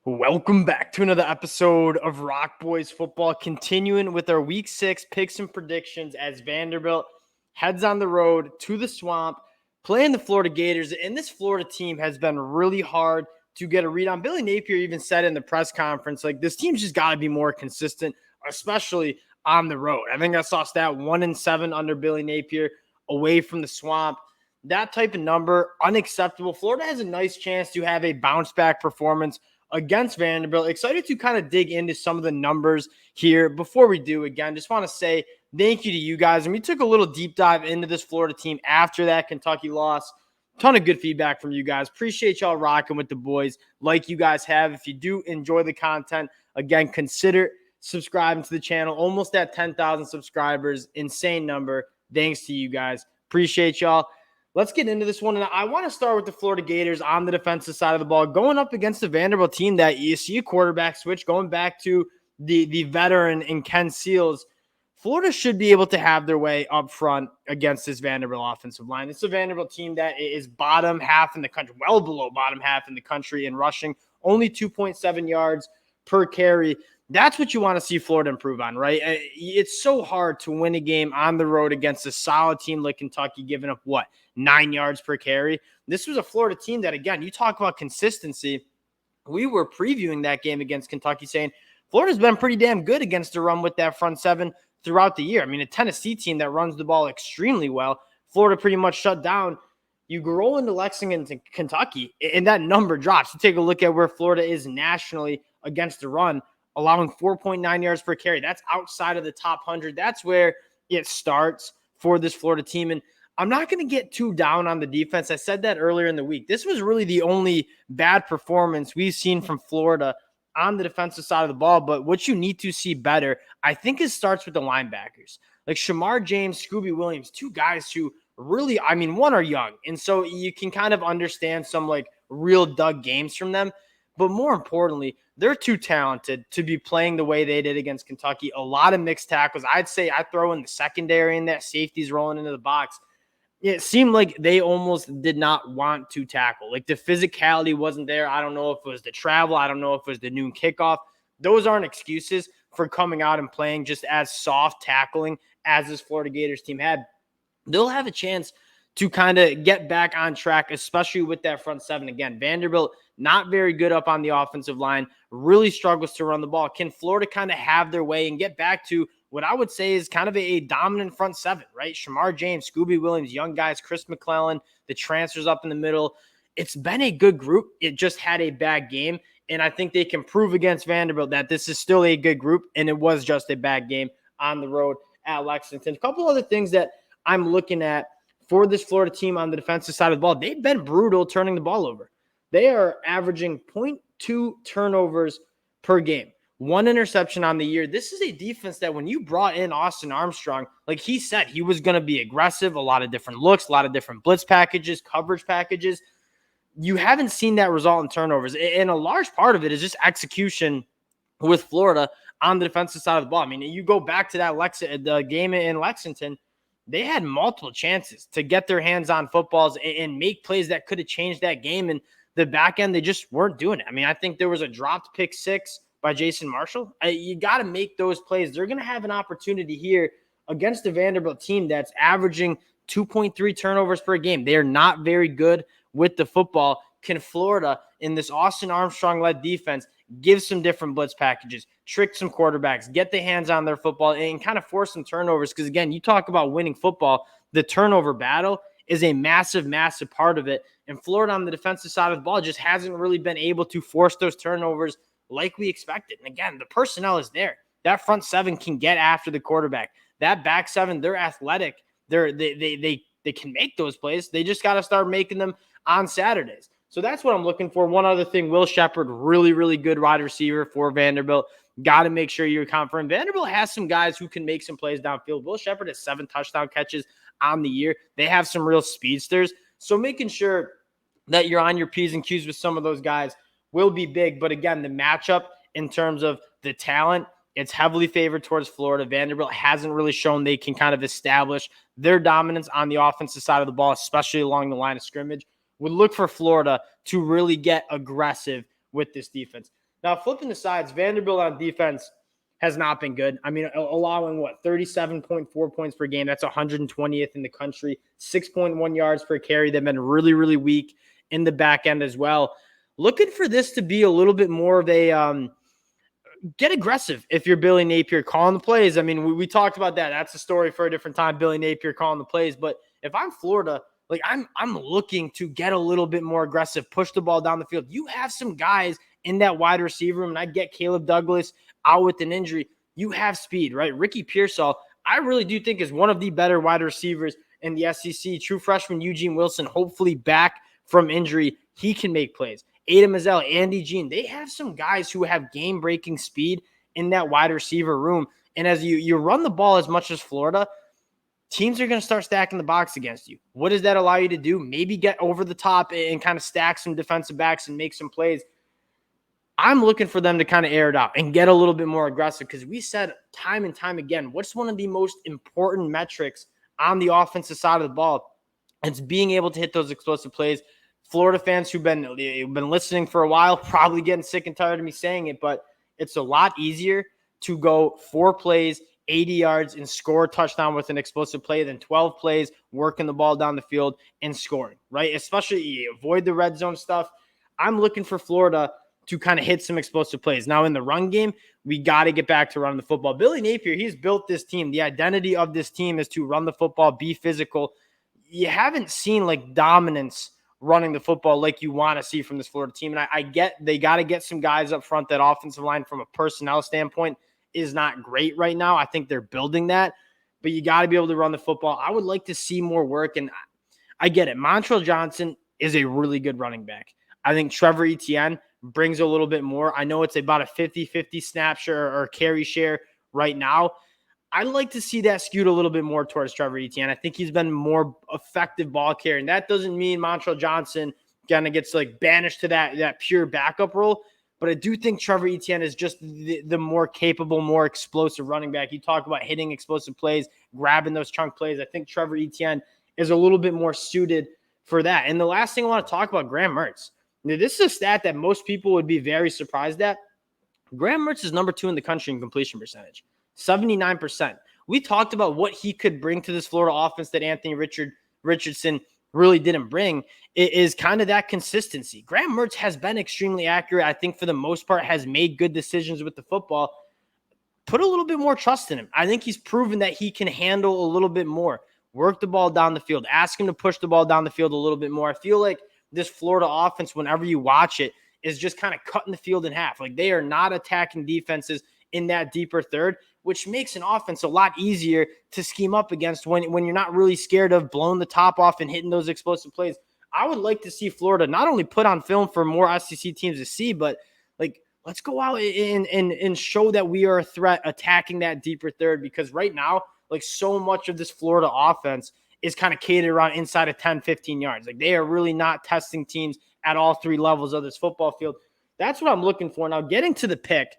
Welcome back to another episode of Rock Boys Football, continuing with our Week 6 picks and predictions as Vanderbilt heads on the road to the Swamp, playing the Florida Gators. And this Florida team has been really hard to get a read on. Billy Napier even said in the press conference, like, this team's just got to be more consistent, especially on the road. I think I saw stat 1-7 under Billy Napier away from the Swamp. That type of number, unacceptable. Florida has a nice chance to have a bounce back performance against Vanderbilt. Excited to kind of dig into some of the numbers here. Before we do, again, just want to say thank you to you guys. And we took a little deep dive into this Florida team after that Kentucky loss. Ton of good feedback from you guys. Appreciate y'all rocking with the boys like you guys have. If you do enjoy the content, again, consider subscribing to the channel. Almost at 10,000 subscribers. Insane number. Thanks to you guys. Appreciate y'all. Let's get into this one. And I want to start with the Florida Gators on the defensive side of the ball, going up against the Vanderbilt team that you see a quarterback switch, going back to the veteran in Ken Seals. Florida should be able to have their way up front against this Vanderbilt offensive line. It's a Vanderbilt team that is bottom half in the country, well below bottom half in the country in rushing, only 2.7 yards per carry. That's what you want to see Florida improve on, right? It's so hard to win a game on the road against a solid team like Kentucky, giving up 9 yards per carry. This was a Florida team that, again, you talk about consistency. We were previewing that game against Kentucky saying Florida's been pretty damn good against the run with that front seven throughout the year. I mean, a Tennessee team that runs the ball extremely well, Florida pretty much shut down. You roll into Lexington to Kentucky, and that number drops. You take a look at where Florida is nationally against the run, allowing 4.9 yards per carry. That's outside of the top 100. That's where it starts for this Florida team. And I'm not going to get too down on the defense. I said that earlier in the week. This was really the only bad performance we've seen from Florida on the defensive side of the ball. But what you need to see better, I think, it starts with the linebackers. Like Shamar James, Scooby Williams, two guys who really, one are young. And so you can kind of understand some like real dug games from them. But more importantly, they're too talented to be playing the way they did against Kentucky. A lot of mixed tackles. I'd say I throw in the secondary in that, safeties rolling into the box. It seemed like they almost did not want to tackle. Like the physicality wasn't there. I don't know if it was the travel. I don't know if it was the noon kickoff. Those aren't excuses for coming out and playing just as soft tackling as this Florida Gators team had. They'll have a chance to kind of get back on track, especially with that front seven. Again, Vanderbilt, not very good up on the offensive line, really struggles to run the ball. Can Florida kind of have their way and get back to what I would say is kind of a dominant front seven, right? Shamar James, Scooby Williams, young guys, Chris McClellan, the transfers up in the middle. It's been a good group. It just had a bad game. And I think they can prove against Vanderbilt that this is still a good group, and it was just a bad game on the road at Lexington. A couple other things that I'm looking at for this Florida team on the defensive side of the ball. They've been brutal turning the ball over. They are averaging 0.2 turnovers per game. 1 interception on the year. This is a defense that when you brought in Austin Armstrong, like he said, he was going to be aggressive, a lot of different looks, a lot of different blitz packages, coverage packages. You haven't seen that result in turnovers. And a large part of it is just execution with Florida on the defensive side of the ball. I mean, you go back to that the game in Lexington, they had multiple chances to get their hands on footballs and make plays that could have changed that game. And the back end, they just weren't doing it. I mean, I think there was a dropped pick 6 by Jason Marshall. You got to make those plays. They're going to have an opportunity here against the Vanderbilt team that's averaging 2.3 turnovers per game. They are not very good with the football. Can Florida, in this Austin Armstrong-led defense, give some different blitz packages, trick some quarterbacks, get the hands on their football, and kind of force some turnovers? Because, again, you talk about winning football, the turnover battle is a massive, massive part of it. And Florida on the defensive side of the ball just hasn't really been able to force those turnovers like we expected. And again, the personnel is there. That front seven can get after the quarterback. That back seven, they're athletic. They can make those plays. They just got to start making them on Saturdays. So that's what I'm looking for. One other thing, Will Shepard, really, really good wide receiver for Vanderbilt. Got to make sure you're confident. Vanderbilt has some guys who can make some plays downfield. Will Shepard has 7 touchdown catches on the year. They have some real speedsters. So making sure that you're on your P's and Q's with some of those guys will be big. But again, the matchup in terms of the talent, it's heavily favored towards Florida. Vanderbilt hasn't really shown they can kind of establish their dominance on the offensive side of the ball, especially along the line of scrimmage. Would look for Florida to really get aggressive with this defense. Now, flipping the sides, Vanderbilt on defense has not been good. I mean, allowing 37.4 points per game. That's 120th in the country. 6.1 yards per carry. They've been really, really weak in the back end as well. Looking for this to be a little bit more of a get aggressive if you're Billy Napier calling the plays. I mean, we talked about that. That's a story for a different time, Billy Napier calling the plays. But if I'm Florida, like I'm looking to get a little bit more aggressive, push the ball down the field. You have some guys in that wide receiver room, and I get Caleb Douglas out with an injury. You have speed, right? Ricky Pearsall, I really do think is one of the better wide receivers in the SEC. True freshman Eugene Wilson, hopefully back from injury. He can make plays. Ada Mazzell, Andy Jean, they have some guys who have game-breaking speed in that wide receiver room. And as you run the ball as much as Florida, teams are going to start stacking the box against you. What does that allow you to do? Maybe get over the top and kind of stack some defensive backs and make some plays. I'm looking for them to kind of air it out and get a little bit more aggressive because we said time and time again, what's one of the most important metrics on the offensive side of the ball? It's being able to hit those explosive plays. Florida fans who've been listening for a while, probably getting sick and tired of me saying it, but it's a lot easier to go 4 plays, 80 yards, and score a touchdown with an explosive play than 12 plays, working the ball down the field and scoring, right? Especially you avoid the red zone stuff. I'm looking for Florida to kind of hit some explosive plays. Now, in the run game, we got to get back to running the football. Billy Napier, he's built this team. The identity of this team is to run the football, be physical. You haven't seen like dominance running the football like you want to see from this Florida team. And I get they got to get some guys up front. That offensive line from a personnel standpoint is not great right now. I think they're building that, but you got to be able to run the football. I would like to see more work, and I get it. Montrell Johnson is a really good running back. I think Trevor Etienne brings a little bit more. I know it's about a 50-50 snap share or carry share right now. I'd like to see that skewed a little bit more towards Trevor Etienne. I think he's been more effective ball carrying. That doesn't mean Montrell Johnson kind of gets like banished to that pure backup role, but I do think Trevor Etienne is just the more capable, more explosive running back. You talk about hitting explosive plays, grabbing those chunk plays. I think Trevor Etienne is a little bit more suited for that. And the last thing I want to talk about, Graham Mertz. Now, this is a stat that most people would be very surprised at. Graham Mertz is number 2 in the country in completion percentage, 79%. We talked about what he could bring to this Florida offense that Anthony Richardson really didn't bring. It is kind of that consistency. Graham Mertz has been extremely accurate. I think for the most part has made good decisions with the football. Put a little bit more trust in him. I think he's proven that he can handle a little bit more. Work the ball down the field. Ask him to push the ball down the field a little bit more. I feel like this Florida offense, whenever you watch it, is just kind of cutting the field in half. Like they are not attacking defenses in that deeper third, which makes an offense a lot easier to scheme up against when you're not really scared of blowing the top off and hitting those explosive plays. I would like to see Florida not only put on film for more SEC teams to see, but like let's go out and show that we are a threat attacking that deeper third, because right now, like so much of this Florida offense is kind of catered around inside of 10, 15 yards. Like they are really not testing teams at all 3 levels of this football field. That's what I'm looking for. Now, getting to the pick,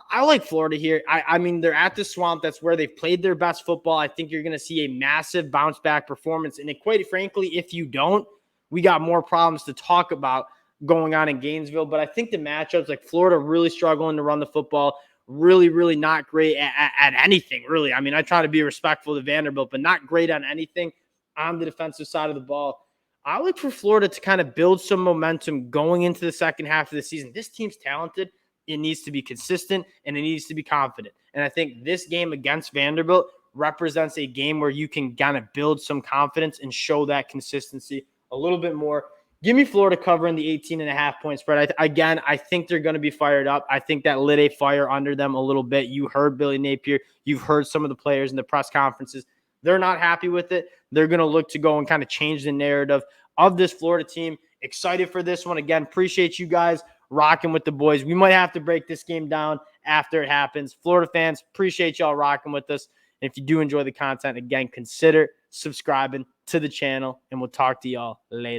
I like Florida here. I mean, they're at the Swamp. That's where they've played their best football. I think you're going to see a massive bounce back performance. And quite frankly, if you don't, we got more problems to talk about going on in Gainesville. But I think the matchups, like Florida really struggling to run the football, really, really not great at anything, really. I mean, I try to be respectful to Vanderbilt, but not great on anything on the defensive side of the ball. I look for Florida to kind of build some momentum going into the second half of the season. This team's talented. It needs to be consistent, and it needs to be confident. And I think this game against Vanderbilt represents a game where you can kind of build some confidence and show that consistency a little bit more. Give me Florida covering the 18.5-point spread. I think they're going to be fired up. I think that lit a fire under them a little bit. You heard Billy Napier. You've heard some of the players in the press conferences. They're not happy with it. They're going to look to go and kind of change the narrative of this Florida team. Excited for this one. Again, appreciate you guys rocking with the boys. We might have to break this game down after it happens. Florida fans, appreciate y'all rocking with us. And if you do enjoy the content, again, consider subscribing to the channel, and we'll talk to y'all later.